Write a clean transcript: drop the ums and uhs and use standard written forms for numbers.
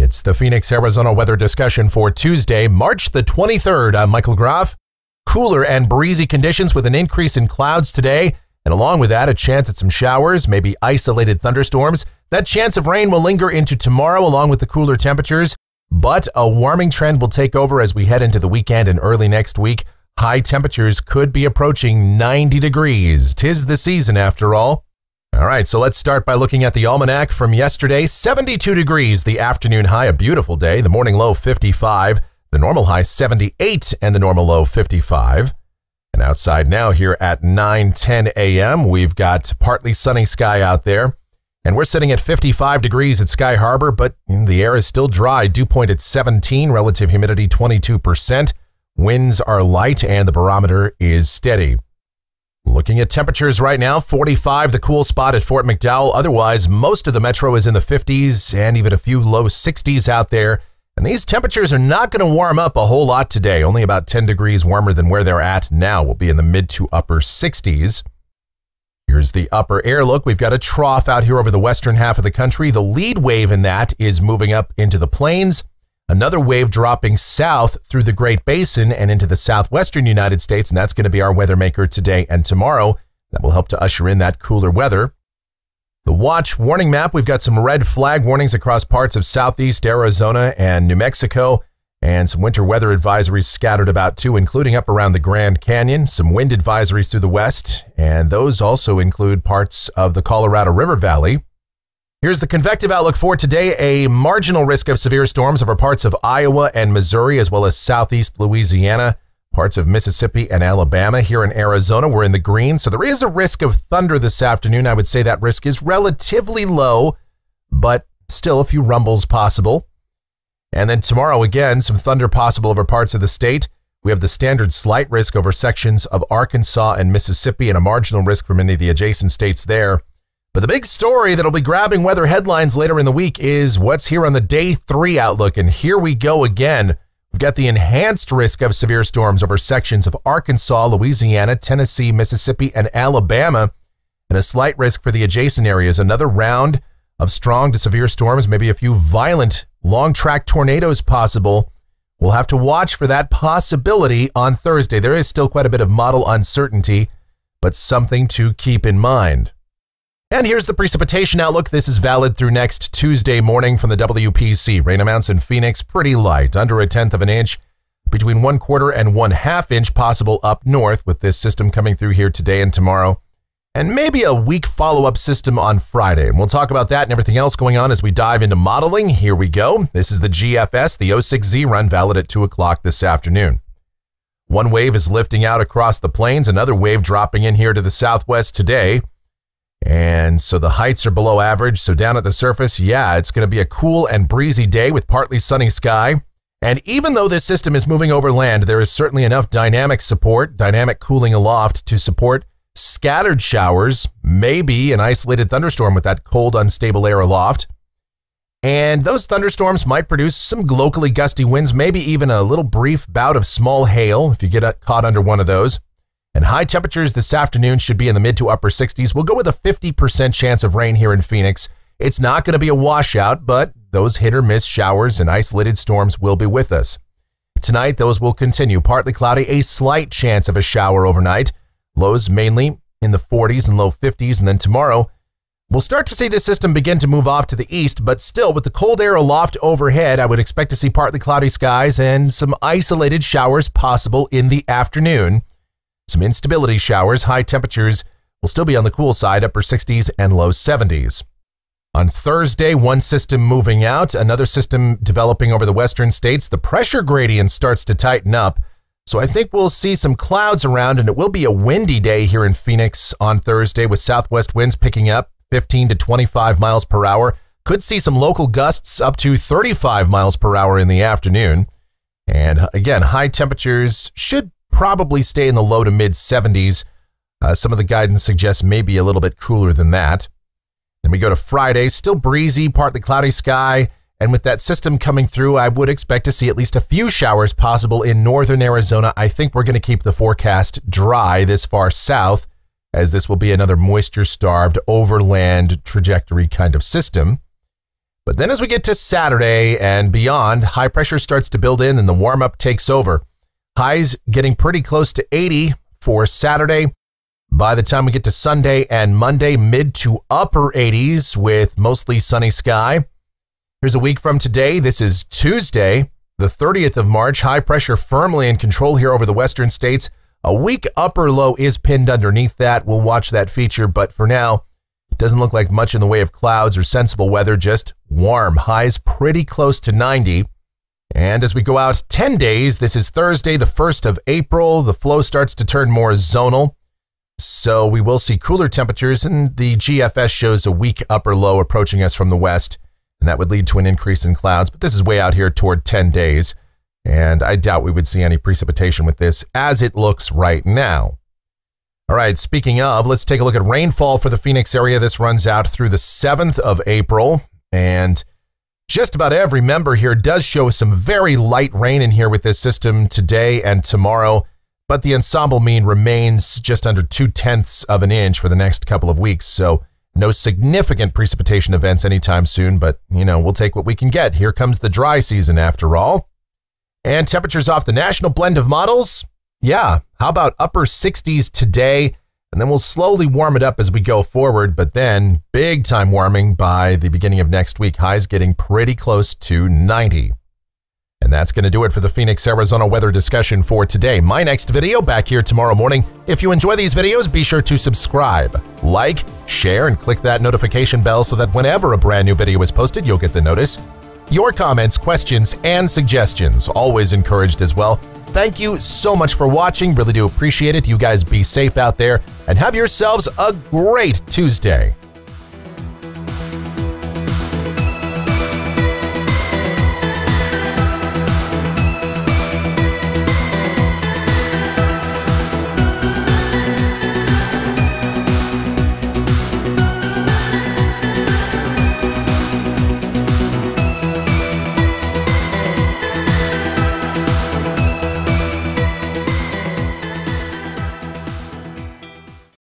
It's the Phoenix, Arizona weather discussion for Tuesday, March the 23rd. I'm Michael Groff. Cooler and breezy conditions with an increase in clouds today, and along with that, a chance at some showers, maybe isolated thunderstorms. That chance of rain will linger into tomorrow along with the cooler temperatures, but a warming trend will take over as we head into the weekend and early next week. High temperatures could be approaching 90 degrees. 'Tis the season after all. All right, so let's start by looking at the almanac from yesterday. 72 degrees, the afternoon high, a beautiful day. The morning low, 55. The normal high, 78, and the normal low, 55. And outside now here at 9:10 a.m., we've got partly sunny sky out there. And we're sitting at 55 degrees at Sky Harbor, but the air is still dry. Dew point at 17, relative humidity 22%. Winds are light, and the barometer is steady. Looking at temperatures right now, 45, the cool spot at Fort McDowell. Otherwise, most of the metro is in the 50s and even a few low 60s out there. And these temperatures are not going to warm up a whole lot today. Only about 10 degrees warmer than where they're at now. We'll be in the mid to upper 60s. Here's the upper air look. We've got a trough out here over the western half of the country. The lead wave in that is moving up into the plains. Another wave dropping south through the Great Basin and into the southwestern United States, and that's going to be our weather maker today and tomorrow. That will help to usher in that cooler weather. The watch warning map, we've got some red flag warnings across parts of southeast Arizona and New Mexico, and some winter weather advisories scattered about too, including up around the Grand Canyon, some wind advisories through the west, and those also include parts of the Colorado River Valley. Here's the convective outlook for today. A marginal risk of severe storms over parts of Iowa and Missouri, as well as southeast Louisiana, parts of Mississippi and Alabama. Here in Arizona, we're in the green, so there is a risk of thunder this afternoon. I would say that risk is relatively low, but still a few rumbles possible. And then tomorrow, again, some thunder possible over parts of the state. We have the standard slight risk over sections of Arkansas and Mississippi, and a marginal risk for many of the adjacent states there. But the big story that'll be grabbing weather headlines later in the week is what's here on the day 3 outlook. And here we go again. We've got the enhanced risk of severe storms over sections of Arkansas, Louisiana, Tennessee, Mississippi, and Alabama, and a slight risk for the adjacent areas. Another round of strong to severe storms, maybe a few violent long-track tornadoes possible. We'll have to watch for that possibility on Thursday. There is still quite a bit of model uncertainty, but something to keep in mind. And here's the precipitation outlook. This is valid through next Tuesday morning from the WPC. Rain amounts in Phoenix pretty light, under 1/10 of an inch, between 1/4 and 1/2 inch possible up north with this system coming through here today and tomorrow, and maybe a weak follow-up system on Friday. And we'll talk about that and everything else going on as we dive into modeling. Here we go. This is the GFS, the 06Z run, valid at 2 o'clock this afternoon. One wave is lifting out across the plains, another wave dropping in here to the southwest today. And so the heights are below average. So down at the surface, yeah, it's going to be a cool and breezy day with partly sunny sky. And even though this system is moving over land, there is certainly enough dynamic support, dynamic cooling aloft to support scattered showers, maybe an isolated thunderstorm with that cold, unstable air aloft. And those thunderstorms might produce some locally gusty winds, maybe even a little brief bout of small hail if you get caught under one of those. And high temperatures this afternoon should be in the mid to upper 60s. We'll go with a 50% chance of rain here in Phoenix. It's not going to be a washout, but those hit or miss showers and isolated storms will be with us. Tonight, those will continue. Partly cloudy, a slight chance of a shower overnight. Lows mainly in the 40s and low 50s. And then tomorrow, we'll start to see this system begin to move off to the east, but still with the cold air aloft overhead, I would expect to see partly cloudy skies and some isolated showers possible in the afternoon. Some instability showers, high temperatures will still be on the cool side, upper 60s and low 70s. On Thursday, one system moving out, another system developing over the western states. The pressure gradient starts to tighten up, so I think we'll see some clouds around, and it will be a windy day here in Phoenix on Thursday with southwest winds picking up 15 to 25 miles per hour. Could see some local gusts up to 35 miles per hour in the afternoon. And again, high temperatures should probably stay in the low to mid 70s. Some of the guidance suggests maybe a little bit cooler than that. Then we go to Friday, still breezy, partly cloudy sky. And with that system coming through, I would expect to see at least a few showers possible in northern Arizona. I think we're going to keep the forecast dry this far south, as this will be another moisture-starved overland trajectory kind of system. But then as we get to Saturday and beyond, high pressure starts to build in and the warm-up takes over. Highs getting pretty close to 80 for Saturday. By the time we get to Sunday and Monday, mid to upper 80s with mostly sunny sky. Here's a week from today. This is Tuesday, the 30th of March. High pressure firmly in control here over the western states. A weak upper low is pinned underneath that. We'll watch that feature, but for now, it doesn't look like much in the way of clouds or sensible weather, just warm. Highs pretty close to 90. And as we go out 10 days, this is Thursday, the 1st of April. The flow starts to turn more zonal. So we will see cooler temperatures, and the GFS shows a weak upper low approaching us from the west, and that would lead to an increase in clouds. But this is way out here toward 10 days, and I doubt we would see any precipitation with this as it looks right now. All right, speaking of, let's take a look at rainfall for the Phoenix area. This runs out through the 7th of April, and just about every member here does show some very light rain in here with this system today and tomorrow, but the ensemble mean remains just under 0.2 of an inch for the next couple of weeks, so no significant precipitation events anytime soon, but, you know, we'll take what we can get. Here comes the dry season after all. And temperatures off the national blend of models. Yeah, how about upper 60s today? And then we'll slowly warm it up as we go forward, but then big time warming by the beginning of next week. Highs getting pretty close to 90. And that's going to do it for the Phoenix, Arizona weather discussion for today. My next video back here tomorrow morning. If you enjoy these videos, be sure to subscribe, like, share, and click that notification bell so that whenever a brand new video is posted, you'll get the notice. Your comments, questions, and suggestions always encouraged as well. Thank you so much for watching. Really do appreciate it. You guys be safe out there and have yourselves a great Tuesday.